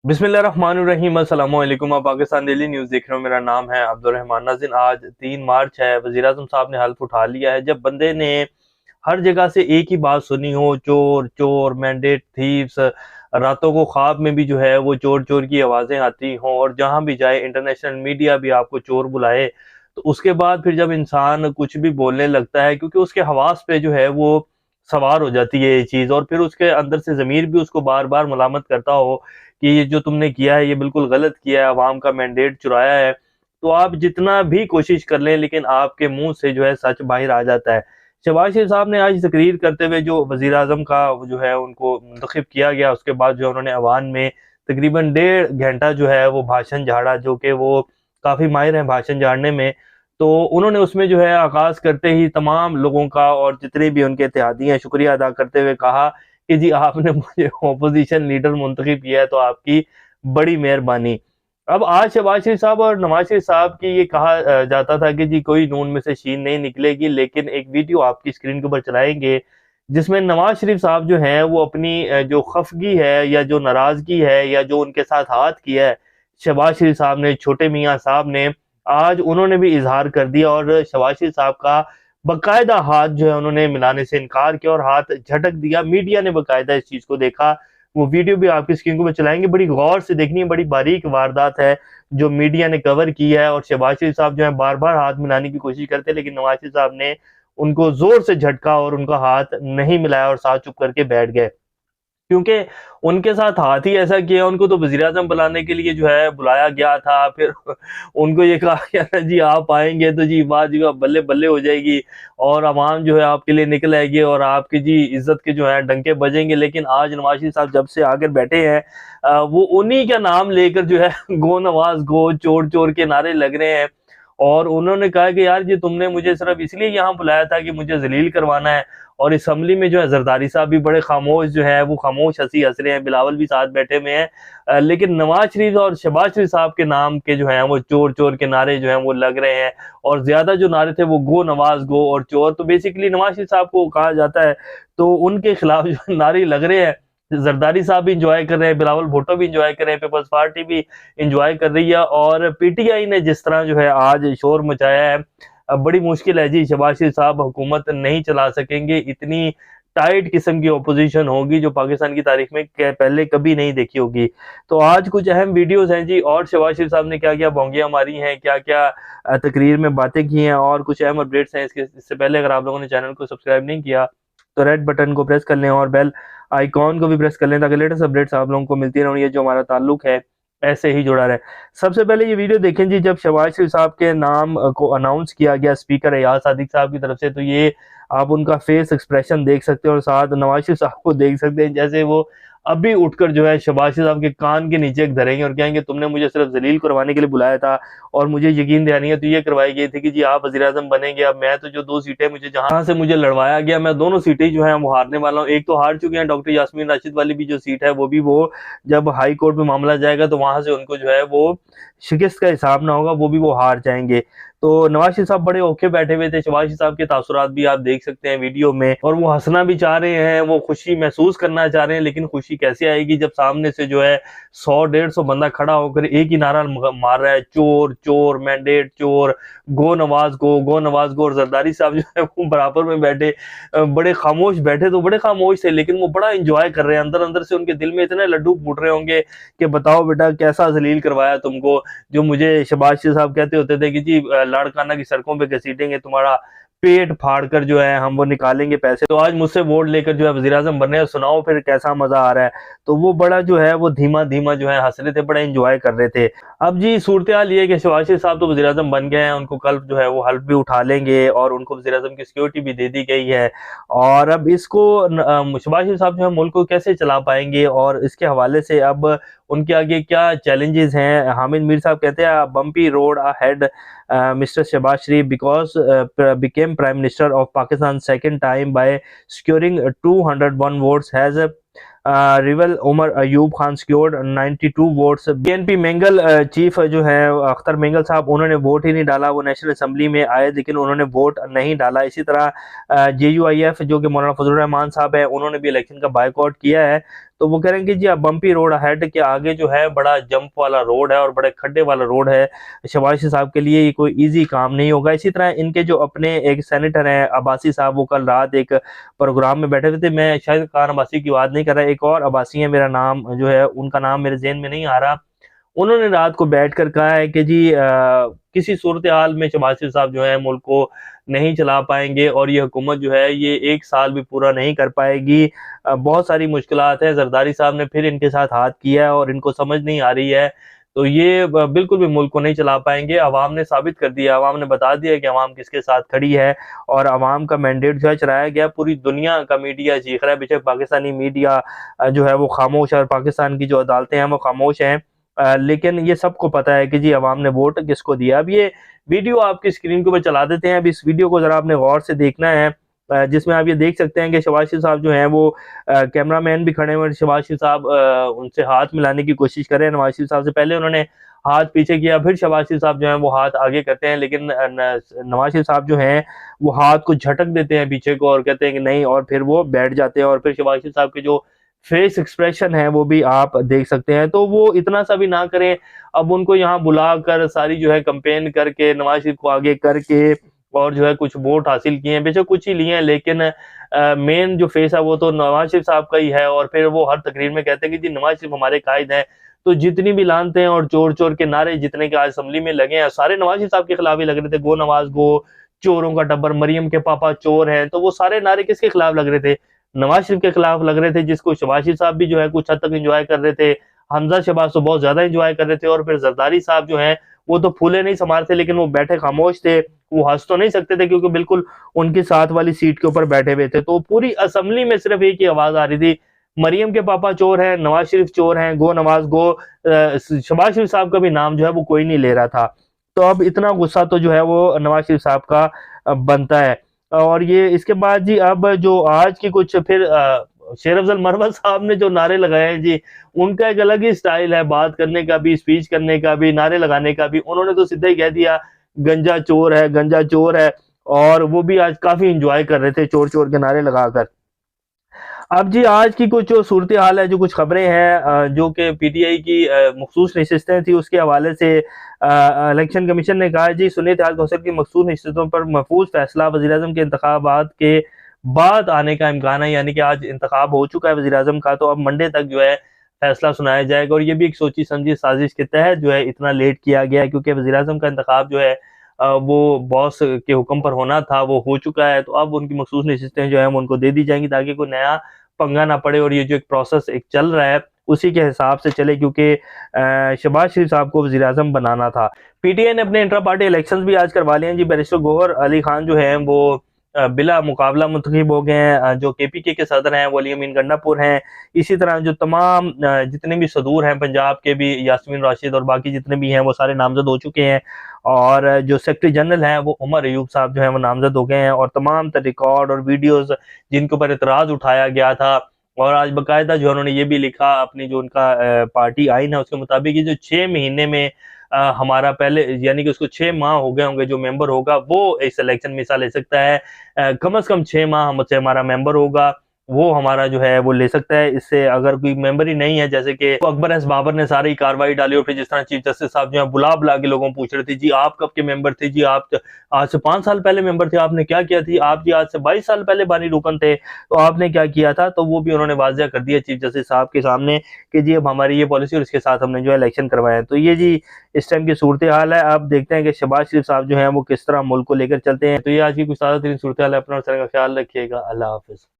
बिस्मिल्लाहिर्रहमानिर्रहीम। अस्सलामु अलैकुम। आप पाकिस्तान डेली न्यूज़ देख रहे हो। मेरा नाम है अब्दुल रहमान। नाज़रीन, आज 3 मार्च है। वज़ीर-ए-आज़म साहब ने हल्फ उठा लिया है। जब बंदे ने हर जगह से एक ही बात सुनी हो, चोर चोर, मैंडेट, थीव्स, रातों को ख्वाब में भी जो है वो चोर चोर की आवाज़ें आती हों, और जहाँ भी जाए इंटरनेशनल मीडिया भी आपको चोर बुलाए, तो उसके बाद फिर जब इंसान कुछ भी बोलने लगता है, क्योंकि उसके हवास पे जो है वो सवार हो जाती है ये चीज़, और फिर उसके अंदर से ज़मीर भी उसको बार बार मलामत करता हो कि ये जो तुमने किया है ये बिल्कुल गलत किया है, अवाम का मैंडेट चुराया है। तो आप जितना भी कोशिश कर लें, लेकिन आपके मुंह से जो है सच बाहर आ जाता है। शहबाज शरीफ साहब ने आज तकरीर करते हुए जो वज़ीर आज़म का वो जो है उनको मुंतखब किया गया, उसके बाद जो उन्होंने अवान में तकरीबन 1.5 घंटा जो है वो भाषण झाड़ा, जो कि वो काफ़ी माहिर हैं भाषण झाड़ने में। तो उन्होंने उसमें जो है आगाज़ करते ही तमाम लोगों का और जितने भी उनके इत्तेहादी हैं शुक्रिया अदा करते हुए कहा कि जी आपने मुझे अपोजिशन लीडर मुंतखब किया है, तो आपकी बड़ी मेहरबानी। अब आज शहबाज शरीफ साहब और नवाज शरीफ साहब की ये कहा जाता था कि जी कोई नून में से शीन नहीं निकलेगी, लेकिन एक वीडियो आपकी स्क्रीन के ऊपर चलाएंगे जिसमें नवाज शरीफ साहब जो हैं वो अपनी जो खफगी है या जो नाराजगी है या जो उनके साथ हाथ किया है शहबाज शरीफ साहब ने, छोटे मियाँ साहब ने, आज उन्होंने भी इजहार कर दिया और शहबाज शरीफ साहब का बकायदा हाथ जो है उन्होंने मिलाने से इनकार किया और हाथ झटक दिया। मीडिया ने बकायदा इस चीज को देखा। वो वीडियो भी आपकी स्क्रीन को चलाएंगे, बड़ी गौर से देखनी है, बड़ी बारीक वारदात है जो मीडिया ने कवर की है। और शहबाज शरीफ साहब जो है बार बार हाथ मिलाने की कोशिश करते, लेकिन नवाज शरीफ साहब ने उनको जोर से झटका और उनका हाथ नहीं मिलाया और साथ चुप करके बैठ गए, क्योंकि उनके साथ हाथ ही ऐसा किया। उनको तो वज़ीर-ए-आज़म बुलाने के लिए जो है बुलाया गया था, फिर उनको ये कहा गया था जी आप आएँगे तो जी बात जो है बल्ले-बल्ले हो जाएगी और अवाम जो है आपके लिए निकल आएगी और आपकी जी इज़्ज़त के जो है डंके बजेंगे। लेकिन आज नवाज़ शरीफ साहब जब से आकर बैठे हैं, वो उन्हीं का नाम लेकर जो है गो नवाज़ गो, चोर-चोर के नारे लग रहे हैं। और उन्होंने कहा कि यार जी तुमने मुझे सिर्फ इसलिए यहाँ बुलाया था कि मुझे ज़लील करवाना है। और असम्बली में जो है जरदारी साहब भी बड़े खामोश जो है वो खामोश हंसी हंस रहे हैं, बिलावल भी साथ बैठे हुए हैं। लेकिन नवाज शरीफ और शहबाज शरीफ साहब के नाम के जो है वो चोर चोर के नारे जो है वो लग रहे हैं, और ज्यादा जो नारे थे वो गो नवाज गो और चोर। तो बेसिकली नवाज शरीफ साहब को कहा जाता है, तो उनके खिलाफ जो नारे लग रहे हैं। जरदारी साहब भी इंजॉय कर रहे हैं, बिलावल भुट्टो भी इंजॉय कर रहे हैं, पीपल्स पार्टी भी इंजॉय कर रही है, और पीटीआई ने जिस तरह जो है आज शोर मचाया है, अब बड़ी मुश्किल है जी शहबाज शरीफ साहब हुकूमत नहीं चला सकेंगे। इतनी टाइट किस्म की ओपोजिशन होगी जो पाकिस्तान की तारीख में पहले कभी नहीं देखी होगी। तो आज कुछ अहम वीडियोस हैं जी, और शहबाज शरीफ साहब ने क्या क्या भोंगियां मारी हैं, क्या क्या तकरीर में बातें की हैं, और कुछ अहम अपडेट्स हैं। इससे पहले अगर आप लोगों ने चैनल को सब्सक्राइब नहीं किया तो रेड बटन को प्रेस कर लें और बेल आइकॉन को भी प्रेस कर लें, ताकि लेटेस्ट अपडेट्स आप लोगों को मिलती रहें, ये जो हमारा ताल्लुक है ऐसे ही जुड़ा रहे। सबसे पहले ये वीडियो देखें जी, जब शहबाज शरीफ साहब के नाम को अनाउंस किया गया स्पीकर एयाज सादिक साहब की तरफ से, तो ये आप उनका फेस एक्सप्रेशन देख सकते हैं और साथ नवाज शरीफ साहब को देख सकते हैं जैसे वो अभी उठकर जो है शहबाज शरीफ साहब के कान के नीचे धरेंगे और कहेंगे तुमने मुझे सिर्फ जलील करवाने के लिए बुलाया था और मुझे यकीन दिलानी है, तो ये करवाई गई थी कि जी आप वज़ीर आज़म बनेंगे। अब मैं तो जो 2 सीटें मुझे जहां से मुझे लड़वाया गया, मैं दोनों सीटें जो है वो हारने वाला हूँ। एक तो हार चुके हैं, डॉक्टर यास्मीन राशिद वाली भी जो सीट है वो जब हाई कोर्ट में मामला जाएगा तो वहां से उनको जो है वो शिकस्त का हिसाब ना होगा, वो भी वो हार जाएंगे। तो नवाज शरीफ साहब बड़े औखे बैठे हुए थे। शहबाज शरीफ साहब के तासुरात भी आप देख सकते हैं वीडियो में, और वो हंसना भी चाह रहे हैं, वो खुशी महसूस करना चाह रहे हैं, लेकिन खुशी कैसे आएगी जब सामने से जो है 100-150 बंदा खड़ा होकर एक ही नारा मार रहा है, चोर चोर, मैंडेट चोर, गो नवाज गो, गो नवाज गो। और जरदारी साहब जो है वो बराबर में बैठे, बड़े खामोश बैठे, तो बड़े खामोश थे, लेकिन वो बड़ा इंजॉय कर रहे हैं। अंदर अंदर से उनके दिल में इतने लड्डू फूट रहे होंगे कि बताओ बेटा कैसा जलील करवाया तुमको। जो मुझे शहबाज शरीफ साहब कहते होते थे कि जी लाड़काना की सड़कों पे घसीटेंगे, तुम्हारा पेट फाड़ कर जो है हम वो निकालेंगे पैसे। तो आज मुझसे वोट लेकर जो है वज़ीर आज़म बनने, सुनाओ फिर कैसा मजा आ रहा है। तो वो बड़ा जो है वो धीमा धीमा जो है हंस रहे थे, बड़ा एंजॉय कर रहे थे। अब जी सूरत हाल ये है कि शहबाज शरीफ साहब तो वज़ीर आज़म बन गए हैं, उनको कल जो है वो हल्फ भी उठा लेंगे और उनको वज़ीर आज़म की सिक्योरिटी भी दे दी गई है। और अब इसको शहबाज शरीफ साहब जो है मुल्क को कैसे चला पाएंगे, और इसके हवाले से अब उनके आगे क्या चैलेंजेस हैं। हामिद मीर साहब कहते हैं bumpy road ahead Mr. Shehbaz Sharif because became Prime Minister of Pakistan second time by securing 201 votes has rival Omar Ayub Khan secured 92 votes. BNP Mengal chief जो है अख्तर मेंगल साहब, उन्होंने वोट ही नहीं डाला। वो नेशनल असेंबली में आए लेकिन उन्होंने वोट नहीं डाला। इसी तरह JUIF जो कि मौलाना फजलुर रहमान साहब है, उन्होंने भी इलेक्शन का बायकॉट किया है। तो वो कह रहे हैं कि जी अब बम्पी रोड हेड के आगे जो है बड़ा जंप वाला रोड है और बड़े खड्डे वाला रोड है। शहबाज शरीफ साहब के लिए ये कोई इजी काम नहीं होगा। इसी तरह इनके जो अपने एक सेनेटर हैं अब्बासी साहब, वो कल रात एक प्रोग्राम में बैठे हुए थे। मैं शायद खान अब्बासी की बात नहीं कर रहा, एक और अब्बासी है, मेरा नाम जो है उनका नाम मेरे ज़हन में नहीं आ रहा। उन्होंने रात को बैठकर कहा है कि जी किसी सूरत हाल में शहबाज शरीफ साहब जो है मुल्क को नहीं चला पाएंगे और ये हुकूमत जो है ये 1 साल भी पूरा नहीं कर पाएगी। बहुत सारी मुश्किलात हैं। जरदारी साहब ने फिर इनके साथ हाथ किया है और इनको समझ नहीं आ रही है, तो ये बिल्कुल भी मुल्क को नहीं चला पाएंगे। अवाम ने साबित कर दिया, अवाम ने बता दिया कि अवाम किसके साथ खड़ी है और अवाम का मैंडेट जो है चलाया गया। पूरी दुनिया का मीडिया चीख रहा है, बेशक पाकिस्तानी मीडिया जो है वो खामोश है और पाकिस्तान की जो अदालतें हैं वो खामोश हैं, लेकिन ये सबको पता है कि जी अवाम ने वोट किसको दिया। अब ये वीडियो आपकी स्क्रीन के ऊपर चला देते हैं। अब इस वीडियो को जरा आपने गौर से देखना है, जिसमें आप ये देख सकते हैं कि शहबाज शरीफ साहब जो हैं वो कैमरामैन भी खड़े हुए। शहबाज शरीफ साहब उनसे हाथ मिलाने की कोशिश कर रहे हैं। नवाज शरीफ साहब से पहले उन्होंने हाथ पीछे किया, फिर शहबाज शरीफ साहब जो हैं वो हाथ आगे करते हैं, लेकिन नवाज शरीफ साहब जो हैं वो हाथ को झटक देते हैं पीछे को और कहते हैं कि नहीं, और फिर वो बैठ जाते हैं। और फिर शहबाज शरीफ साहब के जो फेस एक्सप्रेशन है वो भी आप देख सकते हैं। तो वो इतना सा भी ना करें, अब उनको यहाँ बुलाकर सारी जो है कंपेन करके नवाज शरीफ को आगे करके और जो है कुछ वोट हासिल किए हैं, बेशक कुछ ही लिए हैं, लेकिन मेन जो फेस है वो तो नवाज शरीफ साहब का ही है। और फिर वो हर तकरीर में कहते हैं कि जी नवाज शरीफ हमारे कायद हैं। तो जितनी भी लानते हैं और चोर चोर के नारे जितने के आज असेंबली में लगे हैं, सारे नवाज शरीफ साहब के खिलाफ ही लग रहे थे। गो नवाज गो, चोरों का टब्बर, मरियम के पापा चोर हैं, तो वो सारे नारे किसके खिलाफ लग रहे थे? नवाज शरीफ के खिलाफ लग रहे थे, जिसको शहबाज शरीफ साहब भी जो है कुछ हद तक एंजॉय कर रहे थे। हमजा शहबाज तो बहुत ज्यादा एंजॉय कर रहे थे। और फिर जरदारी साहब जो हैं वो तो फूले नहीं समार थे, लेकिन वो बैठे खामोश थे। वो हंस तो नहीं सकते थे क्योंकि बिल्कुल उनकी साथ वाली सीट के ऊपर बैठे हुए थे। तो पूरी असेंबली में सिर्फ एक ही आवाज आ रही थी, मरियम के पापा चोर हैं, नवाज शरीफ चोर हैं, गो नवाज गो। शहबाज शरीफ साहब का भी नाम जो है वो कोई नहीं ले रहा था। तो अब इतना गुस्सा तो जो है वो नवाज शरीफ साहब का बनता है। और ये इसके बाद जी अब जो आज की कुछ फिर शेर अफजल मरवत साहब ने जो नारे लगाए हैं जी, उनका एक अलग ही स्टाइल है बात करने का भी, स्पीच करने का भी, नारे लगाने का भी। उन्होंने तो सीधा ही कह दिया गंजा चोर है, गंजा चोर है। और वो भी आज काफी इंजॉय कर रहे थे चोर चोर के नारे लगाकर। अब जी आज की कुछ जो सूरत हाल है, जो कुछ खबरें हैं जो कि PTI की मखसूस नशिस्तें थी, उसके हवाले से इलेक्शन कमीशन ने कहा जी सुन्नी इत्तेहाद कौंसिल की मखसूस नशिस्तों पर महफूज फैसला वज़ीर-ए-आज़म के इंतखाबात के बाद आने का इम्कान है। यानी कि आज इंतखाब हो चुका है वज़ीर-ए-आज़म का, तो अब मंडे तक जो है फैसला सुनाया जाएगा। और ये भी एक सोची समझी साजिश के तहत जो है इतना लेट किया गया है, क्योंकि वज़ीर-ए-आज़म का इंतखाब जो है वो बॉस के हुक्म पर होना था, वो हो चुका है। तो अब उनकी मखसूस नशिस्तें जो है उनको दे दी जाएंगी ताकि कोई नया पंगा ना पड़े और ये जो एक प्रोसेस एक चल रहा है उसी के हिसाब से चले, क्योंकि शहबाज शरीफ साहब को वज़ीर-ए-आज़म बनाना था। PTI ने अपने इंट्रा पार्टी इलेक्शंस भी आज करवा लिए हैं जी। बैरिस्टर गौहर अली खान जो है वो बिला मुकाबला मुंतखब हो गए हैं। जो KPK के सदर हैं वो अली अमीन गंडापुर हैं। इसी तरह जो तमाम जितने भी सदूर हैं पंजाब के भी, यास्मीन राशिद और बाकी जितने भी हैं वो सारे नामजद हो चुके हैं। और जो सेक्रेटरी जनरल हैं वो उमर अयूब साहब जो हैं वो नामजद हो गए हैं। और तमाम रिकॉर्ड और वीडियोस जिनके ऊपर इतराज़ उठाया गया था, और आज बाकायदा जो उन्होंने ये भी लिखा अपनी जो उनका पार्टी आइन है उसके मुताबिक ये जो 6 महीने में हमारा पहले यानी कि उसको 6 माह हो गए होंगे, जो मेंबर होगा वो इस इलेक्शन में हिस्सा ले सकता है। कम से कम 6 माह हमसे हमारा मेंबर होगा, वो हमारा जो है वो ले सकता है। इससे अगर कोई मेंबर ही नहीं है, जैसे कि अकबर एस बाबर ने सारी कार्रवाई डाली और फिर जिस तरह चीफ जस्टिस साहब जो है बुला बुला के लोगों पूछ रहे थे जी आप कब के मेंबर थे, जी आप आज से 5 साल पहले मेंबर थे, आपने क्या किया थी, आप जी आज से 22 साल पहले बानी रुकन थे तो आपने क्या किया था। तो वो भी उन्होंने वाजिया कर दिया चीफ जस्टिस साहब के सामने कि जी अब हमारी ये पॉलिसी और इसके साथ हमने जो है इलेक्शन करवाया। तो ये जी इस टाइम की सूरत हाल है। अब देखते हैं कि शहबाज शरीफ साहब जो है वो किस तरह मुल्क को लेकर चलते हैं। तो ये आज की कुछ ताज़ा तरीन सूरत हाल है। अपना का ख्याल रखिएगा। अल्लाह हाफिज।